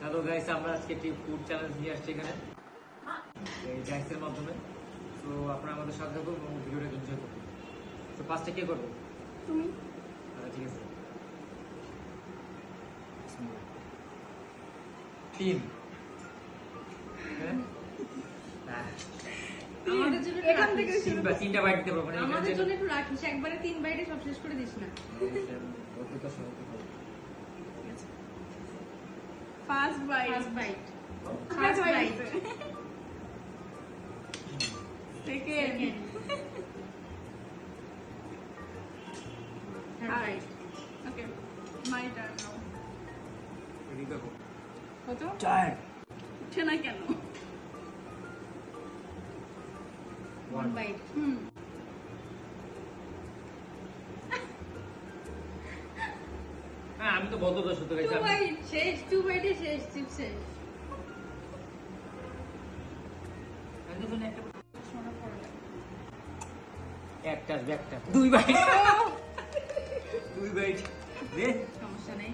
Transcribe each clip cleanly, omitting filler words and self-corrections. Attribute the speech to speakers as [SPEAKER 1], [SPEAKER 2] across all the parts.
[SPEAKER 1] Hello guys, আমরা আজকে একটি ফুড চ্যালেঞ্জ নিয়ে আসছি এখানে এই ডাইসের মাধ্যমে। তো আপনারা আমাদের সাথে থাকুন এবং ভিডিওটা এনজয় করুন। তো ফার্স্টে কে করবে?
[SPEAKER 2] তুমি।
[SPEAKER 1] আচ্ছা ঠিক আছে। 3
[SPEAKER 2] আমাদের জন্য এখান থেকে শুরু কর।
[SPEAKER 1] 3টা বাইট দিতে পারবো না।
[SPEAKER 2] আমাদের জন্য একটু রাখিস, একবারে 3 বাইটে সব শেষ করে দিস না। First bite second right. Okay, my turn now. কত?
[SPEAKER 1] 4
[SPEAKER 2] উঠছে না কেন?
[SPEAKER 1] 1 বাইট। হ্যাঁ, আমি তো বলতে তো সত্য গাইস।
[SPEAKER 2] 2 বাইট শেষ, 2 বাইটে শেষ, চিপস শেষ।
[SPEAKER 1] আমি তো একটা
[SPEAKER 2] শোনা পড়ে
[SPEAKER 1] একটা 2 বাইট। 2 বাইট দে।
[SPEAKER 2] সমস্যা নেই।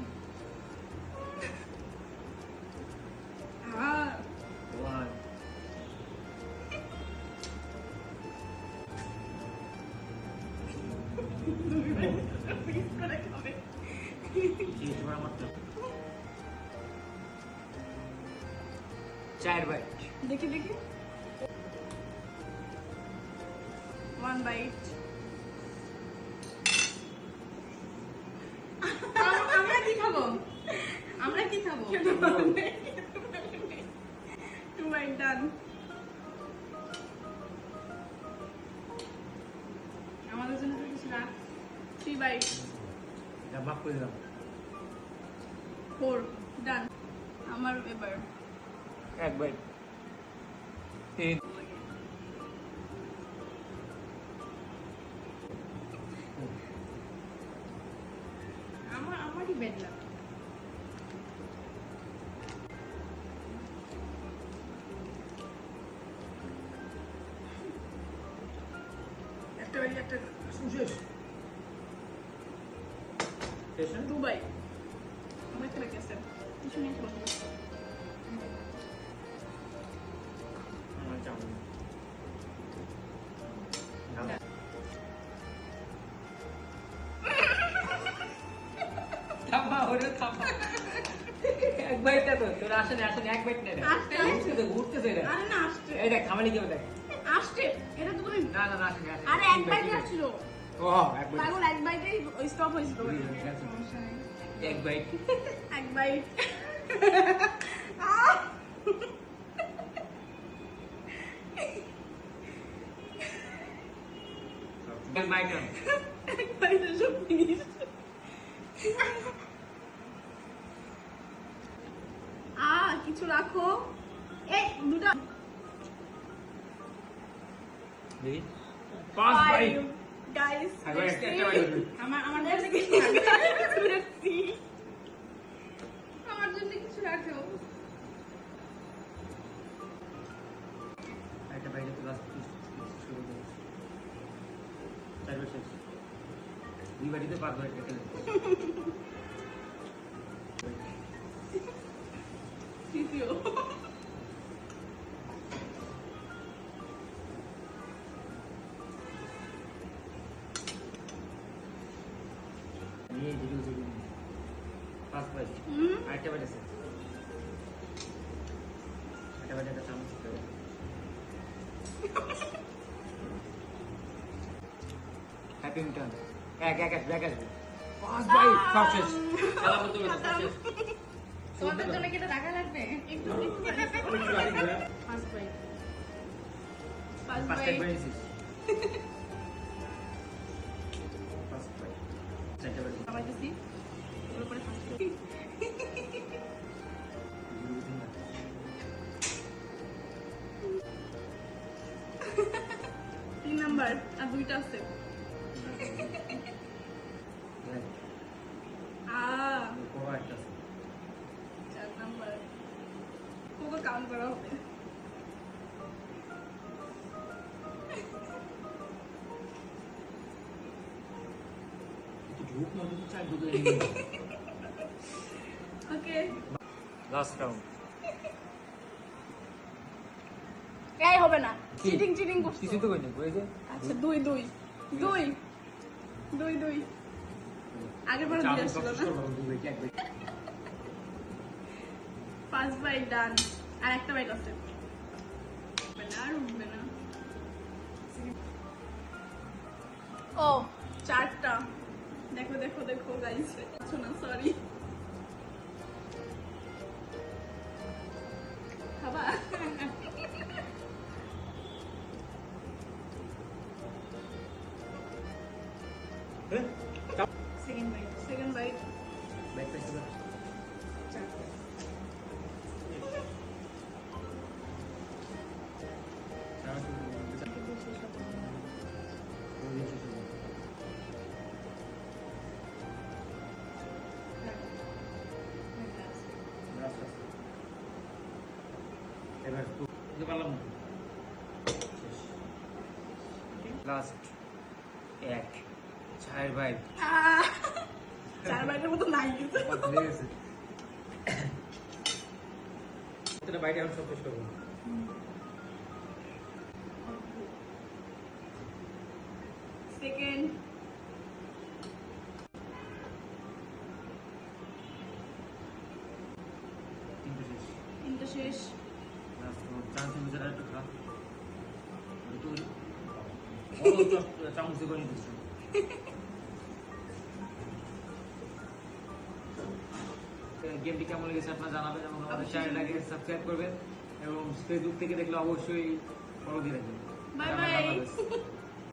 [SPEAKER 1] 1 4 বাইট।
[SPEAKER 2] দেখি 1 বাইট। আমরা কি খাবো? 2 বাইট ডান। আমাদের জন্য একটু কিছু রাখ। 3 বাইট।
[SPEAKER 1] এটা মাফ করে দিলাম।
[SPEAKER 2] 4 ডান। আমার এবার
[SPEAKER 1] 1 বাইট। 3
[SPEAKER 2] আমারই বেড লাগ। একটা বাইট একটা
[SPEAKER 1] শেষ।
[SPEAKER 2] 2 বাইট। আমার খেলা কেসে কিছু নেই বলতে।
[SPEAKER 1] আমার চাও থামা ওরে থামা। 1 বাইট না তো তোর আসেনি 1 বাইট না রে। উঠতেছে রে।
[SPEAKER 2] আরে না আসছে।
[SPEAKER 1] এই দেখ থামানি কেমন দেখ।
[SPEAKER 2] আসছে। এটা তো তুমি
[SPEAKER 1] না আসেনি।
[SPEAKER 2] আরে 1 বাইট আসছিল।
[SPEAKER 1] ও 1 বাইট।
[SPEAKER 2] পাগল 1 বাইটেই স্টপ হয়েছিল। সমস্যা নেই।
[SPEAKER 1] 1 বাইট।
[SPEAKER 2] 1 বাইট।
[SPEAKER 1] এক বাইট।
[SPEAKER 2] 1 বাইটে সব ফিনিশ। কিছু রাখো। দুটো
[SPEAKER 1] 5 বাইট।
[SPEAKER 2] গাইস
[SPEAKER 1] একটা বাইট।
[SPEAKER 2] আমার জন্য কিছু আমার জন্য কিছু রাখো।
[SPEAKER 1] একটা বাইট তো লাস্ট শুরু করব। 4 বাইট শেষ। 2 বাইটে 5 বাইট খেলে।
[SPEAKER 2] তৃতীয়
[SPEAKER 1] নিয়ে জিরো 5 বাইট। আরেকটা বাইট আছে। একটা বাইট একটা চামচ দিতে হবে। হ্যাপি মিটান। এক ব্যাক আসবে। 5 বাইট সব শেষ। সালাম তো সব শেষ।
[SPEAKER 2] তোমাদের জন্য কি এটা রাখা লাগবে? একটু 5 বাইট। 5
[SPEAKER 1] 5
[SPEAKER 2] বাইট।
[SPEAKER 1] বাইট শেষ। 5 বাইট। 4 বাইট।
[SPEAKER 2] আবার দিছি ওর উপরে 5 বাইট। 3 নাম্বার আর 2টা আছে।
[SPEAKER 1] কোয়া একটা আছে।
[SPEAKER 2] 4 নাম্বার কোকো কাউন্ট করা হবে।
[SPEAKER 1] ঝুঁক না তো চাই দুটো।
[SPEAKER 2] Okay
[SPEAKER 1] last round.
[SPEAKER 2] এই হবে না,
[SPEAKER 1] কি?
[SPEAKER 2] চিটিং চিটিং করছিস।
[SPEAKER 1] কিছু তো কইনি, ওই যে
[SPEAKER 2] আচ্ছা 2 2 2 2 2 আগের বার
[SPEAKER 1] চাপ
[SPEAKER 2] দিয়ে
[SPEAKER 1] সব
[SPEAKER 2] আসলো না।
[SPEAKER 1] করব দুই কি একবার।
[SPEAKER 2] ফার্স্ট বাইট ডান, আর একটা বাইট আছে। উঠবে না, আর উঠবে না। ও 4টা। দেখো দেখো দেখো গাইস, শোনা সরি। খাবা? Second bite, second bite.
[SPEAKER 1] Back side থেকে এবার তো পারলাম না। লাস্ট এক 4 বাইট।
[SPEAKER 2] 4 বাইটের মতো নাই কিছু।
[SPEAKER 1] এটা বাইরে আমি সব শেষ করবো।
[SPEAKER 2] সেকেন্ড
[SPEAKER 1] তিনটে শেষ।
[SPEAKER 2] তিনটা শেষ।
[SPEAKER 1] লাস্ট চান্স মিজার একটু খা। তো চামচ করে দিচ্ছি। গেমটি কেমন লেগেছে আপনারা জানাবেন এবং আমাদের চ্যানেলটাকে সাবস্ক্রাইব করবেন এবং ফেসবুক থেকে দেখলে অবশ্যই ফলো দিয়ে রাখবেন।
[SPEAKER 2] Bye bye.